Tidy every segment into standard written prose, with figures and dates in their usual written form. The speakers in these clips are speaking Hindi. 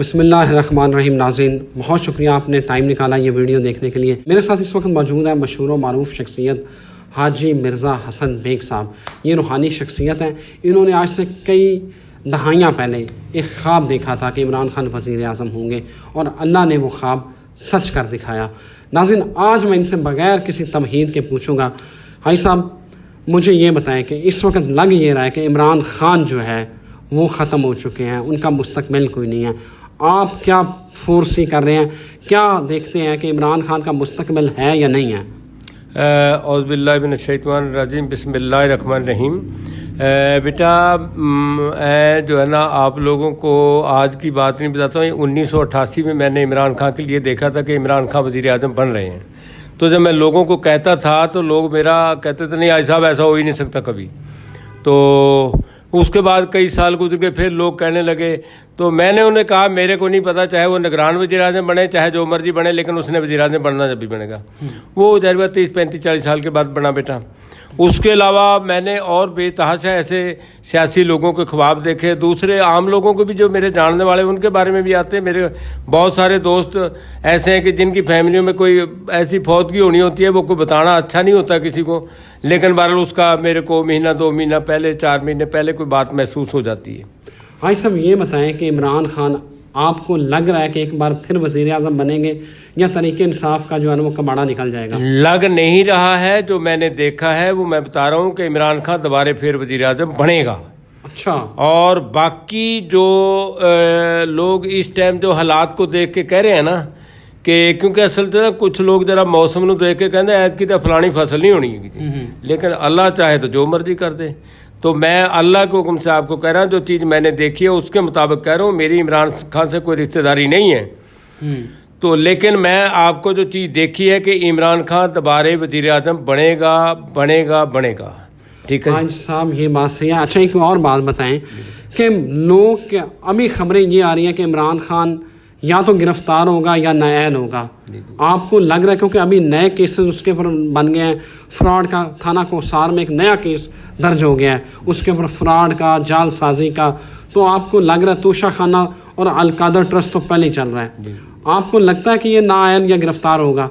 बिस्मिल्लाहिर्रहमानिर्रहीम। नाज़रीन, बहुत शुक्रिया आपने टाइम निकाला ये वीडियो देखने के लिए। मेरे साथ इस वक्त मौजूद है मशहूर व मारूफ शख्सियत हाजी मिर्ज़ा हसन बेग साहब। ये रूहानी शख्सियत हैं। इन्होंने आज से कई दहाइयाँ पहले एक ख्वाब देखा था कि इमरान खान वज़ीर आज़म होंगे और अल्लाह ने वो ख्वाब सच कर दिखाया। नाज़रीन, आज मैं इनसे बग़ैर किसी तमहीद के पूछूँगा, हाजी साहब मुझे ये बताएं कि इस वक्त लग ये रहा है कि इमरान खान जो है वो ख़त्म हो चुके हैं, उनका मुस्तकबिल कोई नहीं है। आप क्या फोर्सी कर रहे हैं, क्या देखते हैं कि इमरान खान का मुस्तकबिल है या नहीं है? औज़ुबिल्लाहि मिनश्शैतानिर्रजीम, बिस्मिल्लाहिर्रहमानिर्रहीम। बेटा जो है ना, आप लोगों को आज की बात नहीं बताता हूँ। 1988 में मैंने इमरान खान के लिए देखा था कि इमरान खान वज़ीर आज़म बन रहे हैं। तो जब मैं लोगों को कहता था तो लोग मेरा कहते थे नहीं आज साहब ऐसा हो ही नहीं सकता कभी। तो उसके बाद कई साल गुजर गए, फिर लोग कहने लगे। तो मैंने उन्हें कहा मेरे को नहीं पता, चाहे वो निगरान वज़ीर आज़म बने चाहे जो मर्जी बने, लेकिन उसने वज़ीर आज़म बनना जब भी बनेगा। वो जाहिर 30, 35, 40 साल के बाद बना बेटा। उसके अलावा मैंने और बेतहाशा ऐसे सियासी लोगों के ख्वाब देखे, दूसरे आम लोगों को भी जो मेरे जानने वाले उनके बारे में भी आते हैं। मेरे बहुत सारे दोस्त ऐसे हैं कि जिनकी फैमिलियों में कोई ऐसी फौतगी होनी होती है, वो कोई बताना अच्छा नहीं होता किसी को, लेकिन बहरहाल उसका मेरे को महीना 2 महीना पहले 4 महीने पहले कोई बात महसूस हो जाती है। हाँ सब ये बताएं कि इमरान खान आपको लग रहा है कि एक बार फिर वज़ीर आज़म बनेंगे या तरीके इंसाफ का जो है वो कबाड़ा निकल जाएगा? लग नहीं रहा है, जो मैंने देखा है वो मैं बता रहा हूँ कि इमरान खान दोबारा फिर वज़ीर आज़म बनेगा। अच्छा। और बाकी जो लोग इस टाइम जो हालात को देख के कह रहे हैं ना कि क्योंकि असल तो ना कुछ लोग जरा मौसम को देख के कहते हैं ऐतकी तो फलानी फसल नहीं होनी, लेकिन अल्लाह चाहे तो जो मर्जी कर दे। तो मैं अल्लाह के हुक्म से आपको कह रहा हूँ, जो चीज़ मैंने देखी है उसके मुताबिक कह रहा हूँ। मेरी इमरान खान से कोई रिश्तेदारी नहीं है, तो लेकिन मैं आपको जो चीज़ देखी है कि इमरान खान दोबारा वज़ीर आज़म बनेगा बनेगा बनेगा। ठीक है साहब, ये बात सही है। अच्छा, एक और बात बताएं कि लोग अभी खबरें ये आ रही हैं कि इमरान खान या तो गिरफ्तार होगा या नाअहल होगा। आपको लग रहा है, क्योंकि अभी नए केसेस उसके ऊपर बन गए हैं, फ्रॉड का थाना कोसार में एक नया केस दर्ज हो गया है उसके ऊपर, फ्रॉड का, जालसाजी का। तो आपको लग रहा है तोशा खाना और अलकादर ट्रस्ट तो पहले ही चल रहा है, आपको लगता है कि ये नाअहल या गिरफ्तार होगा?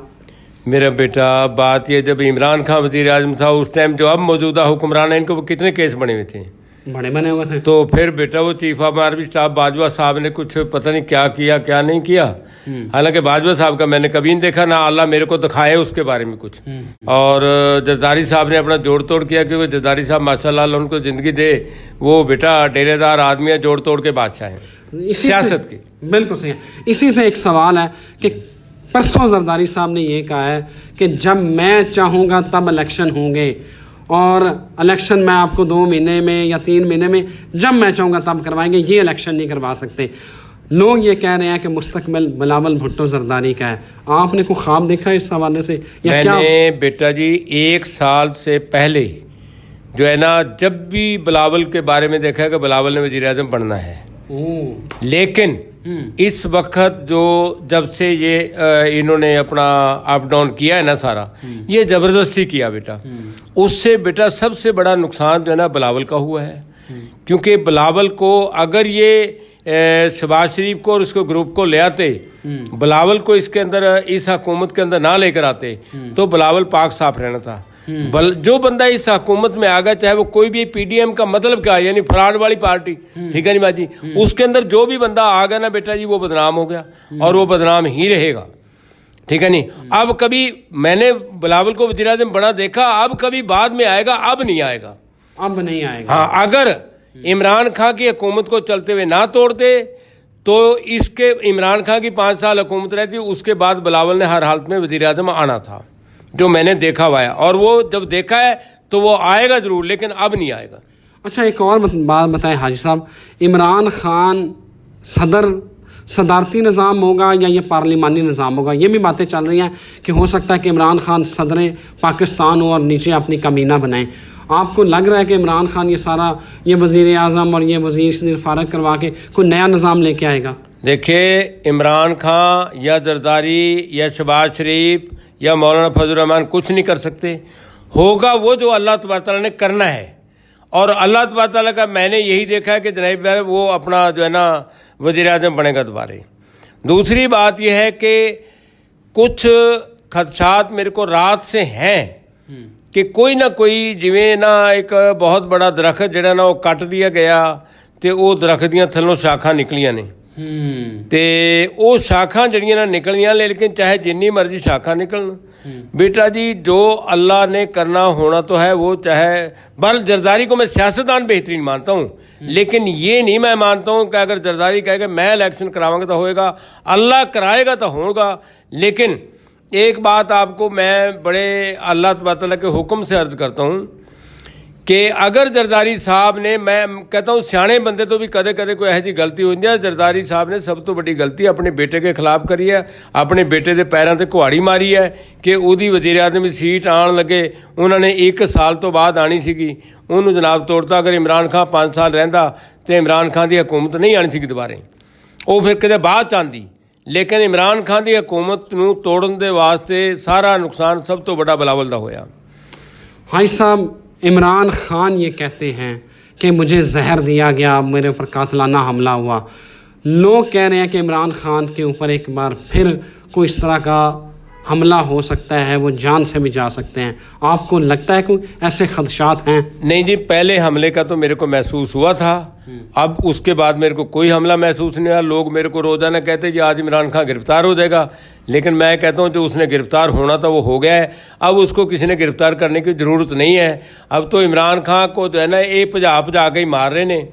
मेरा बेटा बात ये, जब इमरान खान वज़ीर आज़म था उस टाइम जो अब मौजूदा हुक्मरान है इनको कितने केस बने हुए थे? बड़े बने हुए थे। तो फिर बेटा वो chief of army staff Bajwa साहब ने कुछ पता नहीं क्या किया क्या नहीं किया। हालांकि बाजवा साहब का मैंने कभी नहीं देखा, ना अल्लाह मेरे को दिखाए उसके बारे में कुछ। और जरदारी साहब ने अपना जोड़ तोड़ किया, क्योंकि जरदारी साहब माशाल्लाह उनको जिंदगी दे, वो बेटा डेरेदार आदमी है, जोड़ तोड़ के बादशाह है सियासत की। बिल्कुल सही है। इसी से एक सवाल है कि परसों जरदारी साहब ने ये कहा है कि जब मैं चाहूँगा तब इलेक्शन होंगे, और इलेक्शन मैं आपको 2 महीने में या 3 महीने में जब मैं चाहूँगा तब करवाएंगे, ये इलेक्शन नहीं करवा सकते। लोग ये कह रहे हैं कि मुस्तकबिल बिलावल भुट्टो जरदारी का है। आपने कोई ख्वाब देखा इस हवाले से या मैंने क्या? बेटा जी 1 साल से पहले जो है ना, जब भी बिलावल के बारे में देखा है कि बिलावल ने वज़ीर आज़म बनना है, लेकिन इस वक्त जो जब से ये इन्होंने अपना अप डाउन किया है ना सारा, ये ज़बरदस्ती किया बेटा। उससे बेटा सबसे बड़ा नुकसान जो है ना बिलावल का हुआ है, क्योंकि बिलावल को अगर ये शहबाज शरीफ को और उसके ग्रुप को ले आते, बिलावल को इसके अंदर इस हुकूमत के अंदर ना लेकर आते, तो बिलावल पाक साफ रहना था। जो बंदा इस हुकूमत में आ गया, चाहे वो कोई भी पीडीएम का मतलब क्या है, यानी फ्रॉड वाली पार्टी, ठीक है नहीं बाजी, उसके अंदर जो भी बंदा आ गया ना बेटा जी, वो बदनाम हो गया और वो बदनाम ही रहेगा। ठीक है नहीं। अब कभी मैंने बिलावल को वज़ीर आज़म बना देखा, अब कभी बाद में आएगा, अब नहीं आएगा, अब नहीं आएगा। हाँ, अगर इमरान खान की हुकूमत को चलते हुए ना तोड़ते तो इसके इमरान खान की 5 साल हुकूमत रहती, उसके बाद बिलावल ने हर हालत में वज़ीर आज़म आना था, जो मैंने देखा हुआ है। और वो जब देखा है तो वो आएगा ज़रूर, लेकिन अब नहीं आएगा। अच्छा, एक और बात बताएं हाजी साहब, इमरान खान सदारती निज़ाम होगा या ये पार्लिमानी निज़ाम होगा? ये भी बातें चल रही हैं कि हो सकता है कि इमरान खान सदर पाकिस्तान हो और नीचे अपनी कमीना बनाएं। आपको लग रहा है कि इमरान खान ये सारा ये वज़ीर आज़म और ये वज़ीर फारग करवा के कोई नया निज़ाम लेके आएगा? देखिए, इमरान खान या जरदारी या शहबाज शरीफ या मौलाना फजल रहमान कुछ नहीं कर सकते। होगा वो जो अल्लाह तबारक तआला ने करना है। और अल्लाह तबारक तआला का मैंने यही देखा है कि जनाब वो अपना जो है ना वज़ीर-ए-आज़म बनेगा दोबारे। दूसरी बात यह है कि कुछ खदशात मेरे को रात से हैं कि कोई ना कोई जिवें ना एक बहुत बड़ा दरख्त जिहड़ा ना वो कट दिया गया तो वो दरख्त दियां थल्लों शाखां निकलियां ने ते वो शाखां जड़ियां ना निकलियां, लेकिन चाहे जिन्नी मर्जी शाखां निकलन बेटा जी, जो अल्लाह ने करना होना तो है वो चाहे। बल जरदारी को मैं सियासतदान बेहतरीन मानता हूँ, लेकिन ये नहीं मैं मानता हूँ कि अगर जरदारी कहेगा मैं इलेक्शन करावांगा तो होएगा, अल्लाह कराएगा तो होगा। लेकिन एक बात आपको मैं बड़े अल्लाह तबारक तआला के हुक्म से अर्ज़ करता हूँ कि अगर जरदारी साहब ने, मैं कहता हूँ सियाने बंदे तो भी कदे कदे कोई ऐसी गलती हो जाती है, जरदारी साहब ने सब तो बड़ी गलती अपने बेटे के खिलाफ करी है, अपने बेटे के पैरों से कुहाड़ी मारी है कि उसकी वज़ीर-ए-आज़म की सीट आन लगे उन्होंने 1 साल तो बाद आनी सीगी, उन्होंने जनाब तोड़ता। अगर इमरान खान 5 साल रहिंदा तो इमरान खान की हुकूमत नहीं आनी सी दोबारे, वो फिर कदे बाद आंदी। लेकिन इमरान खान की हुकूमत नूं तोड़न दे वास्ते सारा नुकसान सब तो बड़ा बिलावल दा होया। भाई साहब, इमरान खान ये कहते हैं कि मुझे जहर दिया गया, मेरे ऊपर कातलाना हमला हुआ। लोग कह रहे हैं कि इमरान खान के ऊपर एक बार फिर कोई इस तरह का हमला हो सकता है, वो जान से भी जा सकते हैं। आपको लगता है कोई ऐसे खदशात हैं? नहीं जी, पहले हमले का तो मेरे को महसूस हुआ था, अब उसके बाद मेरे को कोई हमला महसूस नहीं हुआ। लोग मेरे को रोज़ाना कहते जी आज इमरान खान गिरफ्तार हो जाएगा, लेकिन मैं कहता हूँ जो उसने गिरफ्तार होना था वो हो गया है, अब उसको किसी ने गिरफ्तार करने की ज़रूरत नहीं है। अब तो इमरान खान को जो है ना ये भजा के ही मार रहे ने,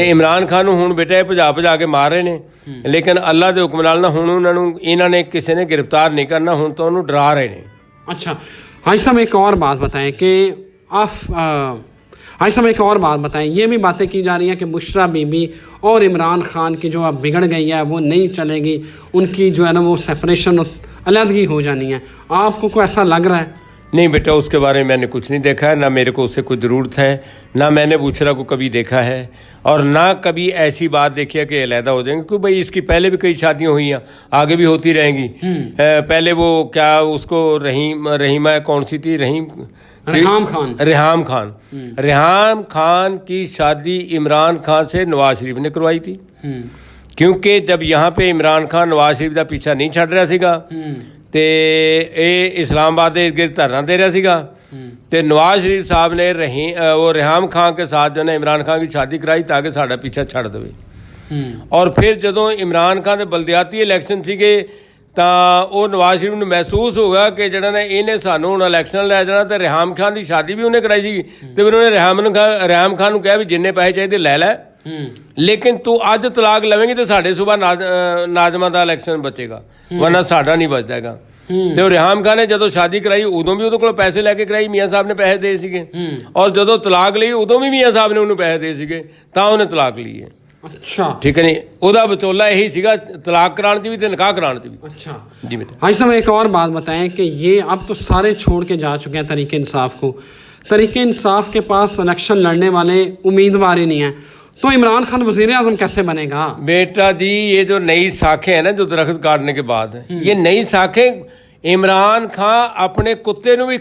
इमरान खान हूँ बेटा भजा के मार रहे ने, लेकिन अल्लाह के हुक्म नाल ना हुण उन्होंने इन्होंने किसी ने गिरफ्तार नहीं करना, हुण तो उन्होंने डरा रहे हैं। अच्छा हाई साहब, एक और बात बताएं कि हाई साहब एक और बात बताएं, ये भी बातें की जा रही हैं कि बुशरा बीबी और इमरान खान की जो अब बिगड़ गई है वो नहीं चलेगी, उनकी जो है ना वो सेपरेशन अलहदगी हो जानी है। आपको कोई ऐसा लग रहा है? नहीं बेटा, उसके बारे में मैंने कुछ नहीं देखा है, ना मेरे को उससे कोई ज़रूरत है, ना मैंने बुशरा को कभी देखा है और ना कभी ऐसी बात देखी है कि अलहदा हो जाएंगे। क्योंकि भाई इसकी पहले भी कई शादियां हुई हैं, आगे भी होती रहेंगी। पहले वो क्या उसको रहीमा कौन सी थी, रेहाम खान की शादी इमरान खान से नवाज शरीफ ने करवाई थी, क्योंकि जब यहाँ पे इमरान खान नवाज शरीफ का पीछा नहीं छड़ रहा सीगा ते इस्लामाबाद के इर्द धरना दे रहा सीगा, ते नवाज शरीफ साहब ने रेहाम खान के साथ जो है इमरान खान की शादी कराई ताकि साड़ा पीछा छड़ दे। और फिर जदों इमरान खान के बलदियाती इलैक्शन सीगे ਤਾਂ ਉਹ नवाज शरीफ ਨੂੰ महसूस हो गया कि ਜਿਹੜਾ ਨੇ ਇਹਨੇ ਸਾਨੂੰ ਹੁਣ ਇਲੈਕਸ਼ਨ ਲੈ ਜਾਣਾ ਤੇ रेहाम खान की शादी भी उन्हें कराई ਸੀ ਤੇ ਫਿਰ ਉਹਨੇ रेहाम खान ਨੂੰ ਕਿਹਾ ਵੀ ਜਿੰਨੇ ਪੈਸੇ ਚਾਹੀਦੇ ਲੈ ਲੈ, लेकिन तू ਅੱਜ ਤਲਾਕ ਲਵੇਂਗੀ ਤੇ ਸਾਡੇ ਸੁਬਾ ਨਾਜ਼ਮਾਂ ਦਾ ਇਲੈਕਸ਼ਨ ਬਚੇਗਾ, ਵਰਨਾ ਸਾਡਾ ਨਹੀਂ ਬਚਦਾ ਹੈਗਾ। ਤੇ ਉਹ रेहाम खान ने ਜਦੋਂ शादी कराई ਉਦੋਂ ਵੀ ਉਹਦੇ ਕੋਲ ਪੈਸੇ ਲੈ ਕੇ ਕਰਾਈ, ਮੀਆਂ ਸਾਹਿਬ ਨੇ ਪੈਸੇ ਦੇ ਸੀਗੇ, ਔਰ ਜਦੋਂ ਤਲਾਕ ਲਈ ਉਦੋਂ ਵੀ ਮੀਆਂ ਸਾਹਿਬ ਨੇ ਉਹਨੂੰ ਪੈਸੇ ਦੇ ਸੀਗੇ ਤਾਂ ਉਹਨੇ ਤਲਾਕ ਲਈ ਹੈ। अच्छा ठीक है, नहीं ਉਹਦਾ ਵਿਚੋਲਾ ਇਹੀ ਸੀਗਾ तलाक कराने च भी ते निकाह कराने च भी। अच्छा जी बेटा। हाँ साहब, एक और बात बताएं कि ये अब तो सारे छोड़ के जा चुके हैं तरीके इंसाफ को, तरीके इंसाफ के पास इलेक्शन लड़ने वाले उम्मीदवार ही नहीं है, तो इमरान खान वजीर आजम कैसे बनेगा? बेटा जी, ये जो नई साखें हैं ना जो दरख्त काटने के बाद ये नई साखें, इमरान खान अपने कुत्ते ਨੂੰ भी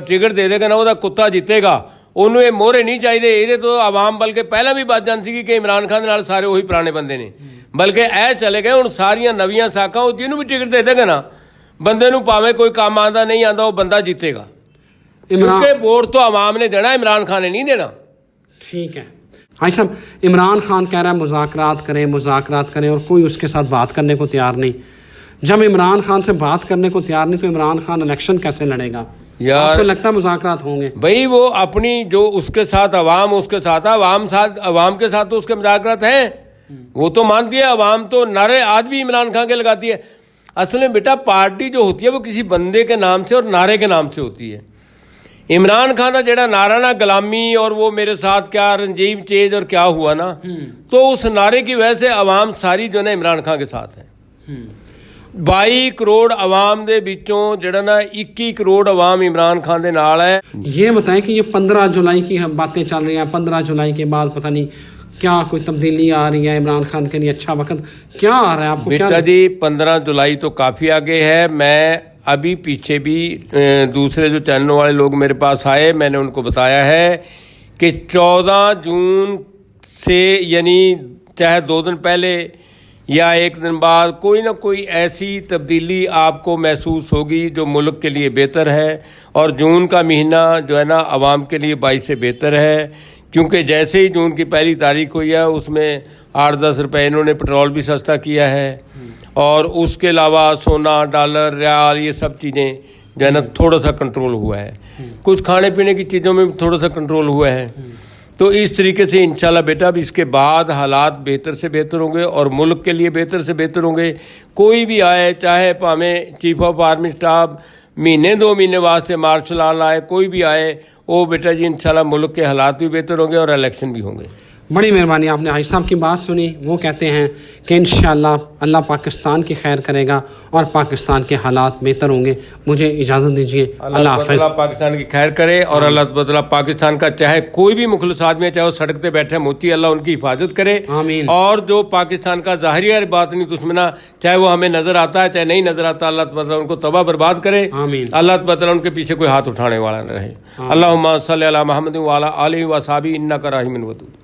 टिकट दे देगा ना, ਉਹਦਾ ਕੁੱਤਾ ਜਿੱਤੇਗਾ, ਉਹਨੂੰ ਇਹ ਮੋਹਰੇ ਨਹੀਂ ਚਾਹੀਦੇ। ਇਹਦੇ ਤੋਂ ਆਵਾਮ ਬਲਕਿ ਪਹਿਲਾਂ ਵੀ ਬਚ ਜਾਂਦੀ ਸੀ ਕਿ ਇਮਰਾਨ ਖਾਨ ਦੇ ਨਾਲ ਸਾਰੇ ਉਹੀ ਪੁਰਾਣੇ ਬੰਦੇ ਨੇ, ਬਲਕਿ ਇਹ ਚਲੇ ਗਏ ਹੁਣ ਸਾਰੀਆਂ ਨਵੀਆਂ ਸਾਖਾਂ। ਉਹ ਜਿਹਨੂੰ ਵੀ ਟਿਕਟ ਦੇ ਦੇਗਾ ਨਾ ਬੰਦੇ ਨੂੰ, ਭਾਵੇਂ ਕੋਈ ਕੰਮ ਆਉਂਦਾ ਨਹੀਂ ਆਉਂਦਾ, ਉਹ ਬੰਦਾ ਜਿੱਤੇਗਾ, क्योंकि वोट तो आवाम ने देना, इमरान खान ने नहीं देना। ठीक है भाई साहब, इमरान खान कह रहा है मुज़ाकरात करें और कोई उसके साथ बात करने को तैयार नहीं। जब इमरान खान से बात करने को तैयार नहीं तो इमरान खान इलेक्शन कैसे लड़ेगा? यार आपको लगता है मुज़ाकरात होंगे? भाई वो अपनी जो उसके साथ अवाम, उसके साथ अवाम के साथ तो उसके मुज़ाकरात हैं, वो तो मानती है अवाम, तो नारे आज भी इमरान खान के लगाती है। असल में बेटा पार्टी जो होती है वो किसी बंदे के नाम से और नारे के नाम से होती है। इमरान खान का जेड़ा नारा ना गुलामी और वो मेरे साथ क्या रंजीम चेज और क्या हुआ ना, तो उस नारे की वजह से अवाम सारी जो है इमरान खान के साथ है। 22 करोड़ अवाम दे विचों जेड़ा ना 21 करोड़ अवाम इमरान खान दे नाल है। ये बताएं कि ये 15 जुलाई की बातें चल रही हैं, 15 जुलाई के बाद पता नहीं क्या कोई तब्दीली आ रही है इमरान खान के लिए, अच्छा वक्त क्या आ रहा है आपको? बेटा जी 15 जुलाई तो काफ़ी आगे है। मैं अभी पीछे भी दूसरे जो चैनल वाले लोग मेरे पास आए, मैंने उनको बताया है कि 14 जून से यानी चाहे 2 दिन पहले या 1 दिन बाद कोई ना कोई ऐसी तब्दीली आपको महसूस होगी जो मुल्क के लिए बेहतर है। और जून का महीना जो है ना आवाम के लिए 22 से बेहतर है, क्योंकि जैसे ही जून की पहली तारीख हुई है उसमें 8-10 रुपये इन्होंने पेट्रोल भी सस्ता किया है, और उसके अलावा सोना, डॉलर, रियाल, ये सब चीज़ें जो है ना थोड़ा सा कंट्रोल हुआ है। कुछ खाने पीने की चीज़ों में भी थोड़ा सा कंट्रोल हुआ है। तो इस तरीके से इंशाल्लाह बेटा अब इसके बाद हालात बेहतर से बेहतर होंगे और मुल्क के लिए बेहतर से बेहतर होंगे। कोई भी आए, चाहे भावें चीफ ऑफ आर्मी स्टाफ महीने 2 महीने वास्ते मार्शल लॉ आए, कोई भी आए, वो बेटा जी इंशाल्लाह मुल्क के हालात भी बेहतर होंगे और इलेक्शन भी होंगे। बड़ी मेहरबानी, आपने हाजी साहब की बात सुनी। वो कहते हैं कि इंशाअल्लाह अल्लाह पाकिस्तान की खैर करेगा और पाकिस्तान के हालात बेहतर होंगे। मुझे इजाज़त दीजिए, अल्लाह हाफ़िज़। पाकिस्तान की खैर करे और अल्लाह ताला पाकिस्तान का चाहे कोई भी मुखलिस आदमी है, चाहे वो सड़क पे बैठे मोती, अल्लाह उनकी हिफाजत करे। आमीन। और जो पाकिस्तान का ज़ाहिरी बात नहीं दुश्मना, चाहे वो हमें नजर आता है चाहे नहीं नजर आता, अल्लाह ताला उनको तबाह बर्बाद करे। आमीन। अल्लाह ताला उनके पीछे कोई हाथ उठाने वाला न रहे। अल्लाहुम्मा सल्ली अला मुहम्मद व अला आलिहि व असहाबिही इन्नका रहीमुन वदूद।